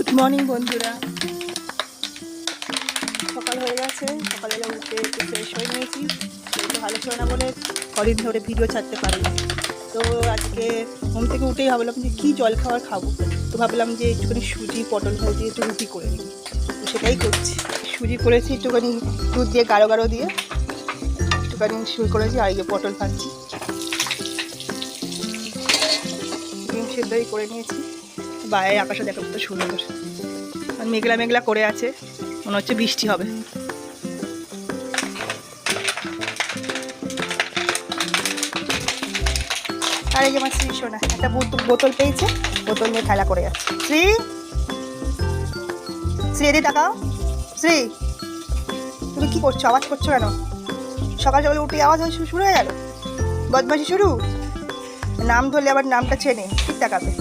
Good morning বন্ধুরা, সকাল হয়ে গেছে। সকালবেলা উঠে একটু ফ্রেশ হয়ে নিয়েছি। একটু ভালো ছিল না বলে কদিন ধরে ভিডিও ছাড়তে পারিনি। তো আজকে ঘুম থেকে উঠেই ভাবলাম যে কী জল খাবার খাবো। তো ভাবলাম যে একটুখানি সুজি পটল ভাজি একটু রুটি করে নিই। তো সেটাই করছি। সুজি করেছি একটুখানি দুধ দিয়ে গাঢ় গাঢ় দিয়ে একটুখানি শুরু করেছি। আর এই যে পটল ভাজি ডিম সেদ্ধই করে নিয়েছি। বাইরে আকাশে দেখা তো সুন্দর, আর মেঘলা মেঘলা করে আছে, মনে হচ্ছে বৃষ্টি হবে। আর এই যে আমার শ্রী সোনা একটা বোতল পেয়েছে, বোতল নিয়ে খেলা করে যাচ্ছে। শ্রী শ্রী এদিকে তাকাও। শ্রী তুমি কি করছো? আওয়াজ করছো কেন? সকাল সকালে উঠে আওয়াজ শুরু হয়ে গেল, বদমাশি শুরু। নাম ধরলে আবার নামটা চেনে, ঠিক তাকাবে।